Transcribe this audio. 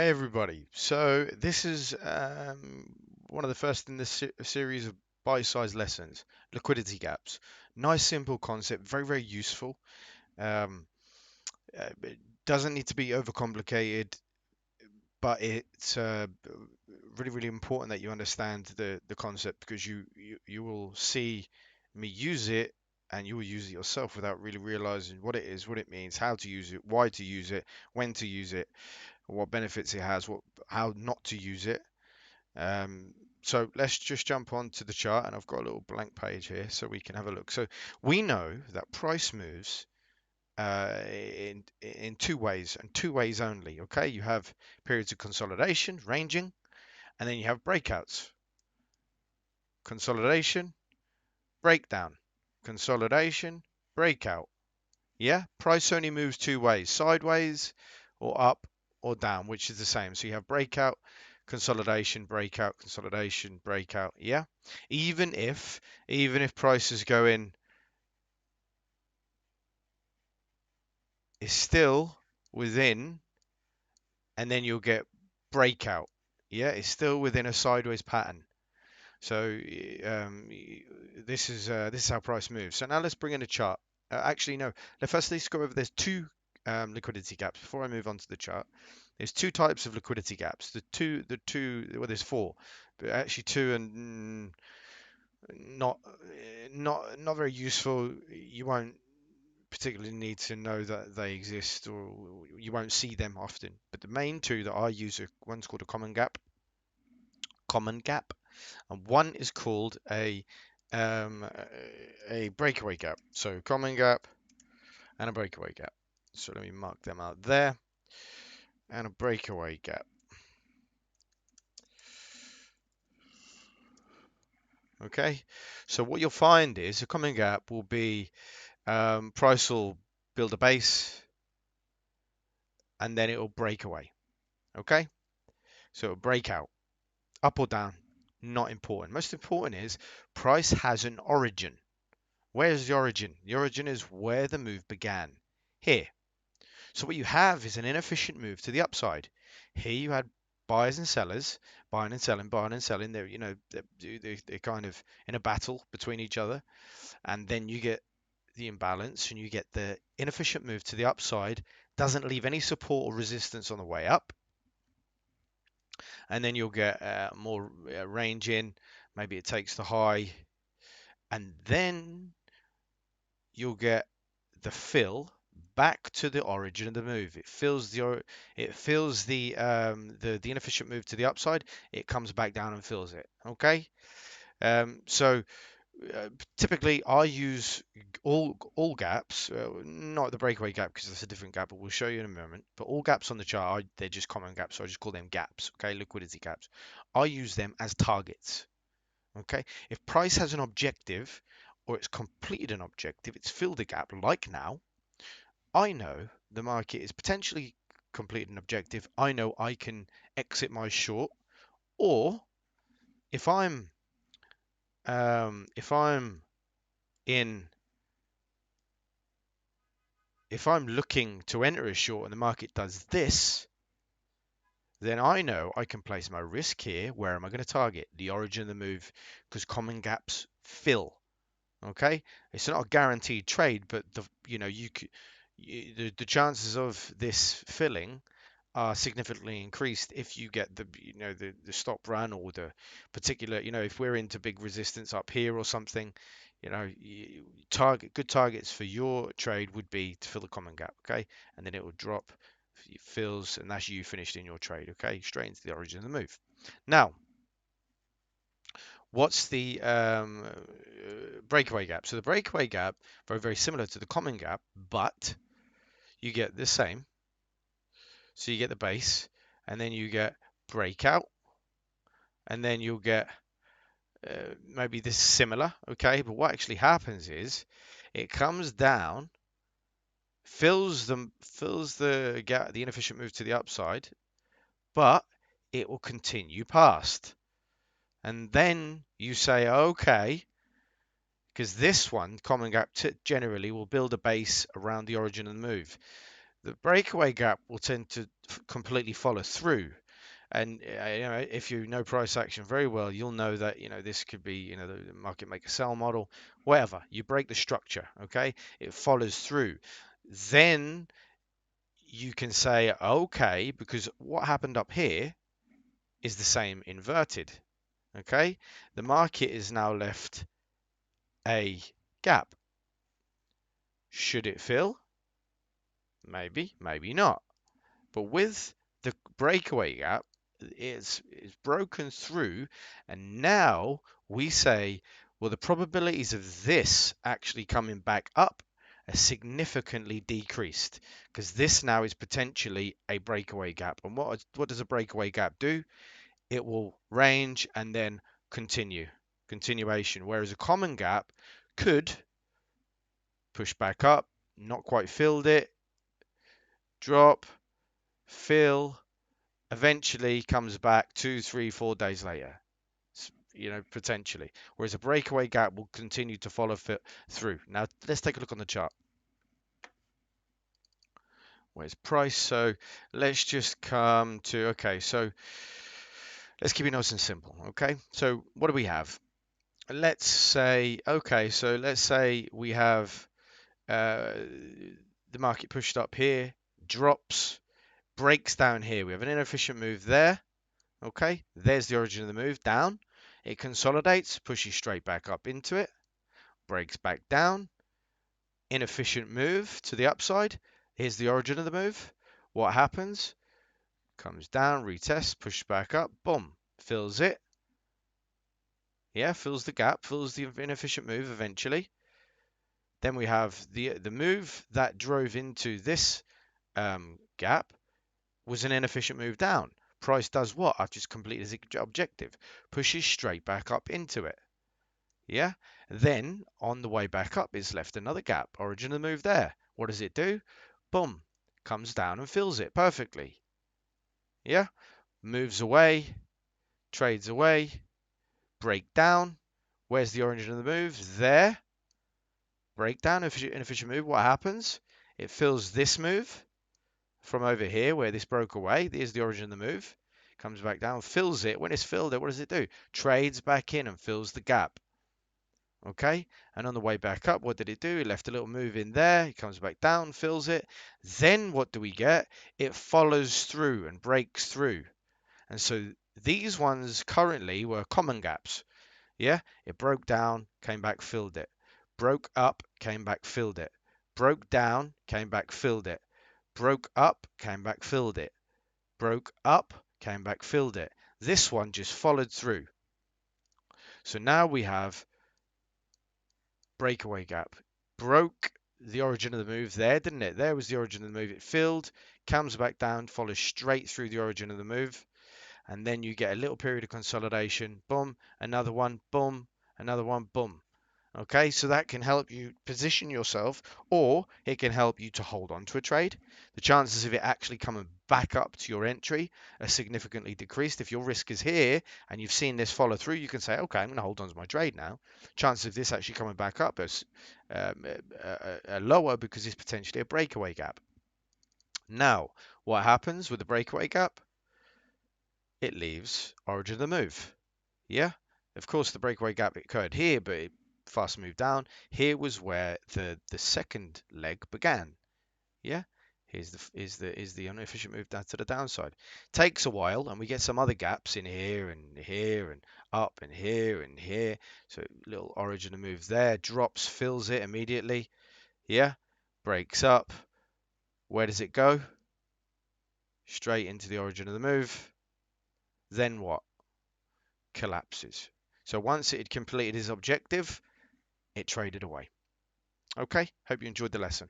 everybody. So this is one of the first in this series of bite-sized lessons, liquidity gaps. Nice, simple concept, very, very useful. Um, it doesn't need to be overcomplicated, but it's really, really important that you understand the concept because you will see me use it and you will use it yourself without really realizing what it is, what it means, how to use it, why to use it, when to use it, what benefits it has, how not to use it. Um, so let's just jump onto the chart, and I've got a little blank page here so we can have a look. So we know that price moves in two ways and two ways only. Okay, you have periods of consolidation, ranging, and then you have breakouts. Consolidation, breakdown, consolidation, breakout. Yeah, price only moves two ways, sideways or up or down, which is the same. So you have breakout, consolidation, breakout, consolidation, breakout. Yeah, even if prices go in, it's still within, and then you'll get breakout. Yeah, it's still within a sideways pattern. So this is how price moves. So now let's bring in a chart. Actually, no. Let's go over. There's two liquidity gaps before I move on to the chart. There's two types of liquidity gaps. Well, there's four, but actually two and not very useful. You won't particularly need to know that they exist, or you won't see them often. But the main two that I use are one's called a common gap, and one is called um, a breakaway gap. So common gap and a breakaway gap. So let me mark them out there, and a breakaway gap. Okay, so what you'll find is a common gap will be price will build a base and then it will break away. Okay, so it'll break out, up or down, not important. Most important is price has an origin. Where's the origin? The origin is where the move began. Here. So what you have is an inefficient move to the upside. Here you had buyers and sellers, buying and selling, buying and selling. They're kind of in a battle between each other, and then you get the imbalance and you get the inefficient move to the upside. Doesn't leave any support or resistance on the way up, and then you'll get more range in. Maybe it takes the high, and then you'll get the fill back to the origin of the move. It fills the inefficient move to the upside. It comes back down and fills it. Okay. So typically I use all gaps, not the breakaway gap because that's a different gap, but we'll show you in a moment. But all gaps on the chart, they're just common gaps, so I just call them gaps. Okay, liquidity gaps. I use them as targets. Okay, if price has an objective or it's completed an objective, it's filled a gap like now, I know the market is potentially completed an objective. I know I can exit my short, or if I'm if I'm in if I'm looking to enter a short and the market does this, then I know I can place my risk here. Where am I going to target? The origin of the move, because common gaps fill. Okay, it's not a guaranteed trade, but the chances of this filling are significantly increased if you get the stop run or the particular, if we're into big resistance up here or something, good targets for your trade would be to fill the common gap. Okay, and then it will drop, it fills, and that's you finished in your trade. Okay, straight into the origin of the move. Now, what's the breakaway gap? So the breakaway gap, very, very similar to the common gap, but you get the same. So you get the base, and then you get breakout, and then you'll get maybe this similar, okay? But what actually happens is it comes down, fills the gap, the inefficient move to the upside, but it will continue past. And then you say, okay, because this one, common gap generally will build a base around the origin of the move. The breakaway gap will tend to completely follow through. And if you know price action very well, you'll know that this could be the market maker sell model, whatever. You break the structure, okay? It follows through. Then you can say, okay, because what happened up here is the same inverted, okay? The market is now left a gap. Should it fill? Maybe, maybe not. But with the breakaway gap, it's broken through, and now we say, well, the probabilities of this actually coming back up are significantly decreased because this now is potentially a breakaway gap. And what does a breakaway gap do? It will range and then continuation. Whereas a common gap could push back up, not quite filled it, drop, fill, eventually comes back 2, 3, 4 days later, potentially. Whereas a breakaway gap will continue to follow through. Now, let's take a look on the chart. Where's price? So let's just come to, okay, so let's keep it nice and simple, okay? So what do we have? Let's say, okay, so let's say we have the market pushed up here, drops, breaks down here. We have an inefficient move there. Okay, there's the origin of the move, down. It consolidates, pushes straight back up into it, breaks back down. Inefficient move to the upside. Here's the origin of the move. What happens? Comes down, retests, pushes back up, boom, fills it. Yeah, fills the gap, fills the inefficient move eventually. Then we have the move that drove into this gap was an inefficient move down. Price does what? I've just completed his objective. Pushes straight back up into it. Yeah. Then on the way back up, it's left another gap. Origin of the move there. What does it do? Boom. Comes down and fills it perfectly. Yeah. Moves away. Trades away. Break down. Where's the origin of the move? There. Breakdown. Inefficient move. What happens? It fills this move from over here where this broke away. There's the origin of the move. Comes back down, fills it. When it's filled it, what does it do? Trades back in and fills the gap. Okay, and on the way back up, what did it do? It left a little move in there. It comes back down, fills it. Then what do we get? It follows through and breaks through. And so these ones currently were common gaps. Yeah, it broke down, came back, filled it. Broke up, came back, filled it. Broke down, came back, filled it. Broke up, came back, filled it. Broke up, came back, filled it. This one just followed through. So now we have breakaway gap. Broke the origin of the move there, didn't it? There was the origin of the move. It filled, comes back down, follows straight through the origin of the move. And then you get a little period of consolidation. Boom, another one, boom, another one, boom. Okay, so that can help you position yourself, or it can help you to hold on to a trade. The chances of it actually coming back up to your entry are significantly decreased. If your risk is here and you've seen this follow through, you can say, okay, I'm going to hold on to my trade now. Chances of this actually coming back up is lower because it's potentially a breakaway gap. Now, what happens with the breakaway gap? It leaves origin of the move. Yeah, of course the breakaway gap occurred here, but it fast moved down. Here was where the second leg began. Yeah, is the inefficient move down to the downside. Takes a while, and we get some other gaps in here and up and here and here. So little origin of move there, drops, fills it immediately. Yeah, breaks up. Where does it go? Straight into the origin of the move. Then what? Collapses. So once it had completed his objective, it traded away. Okay, hope you enjoyed the lesson.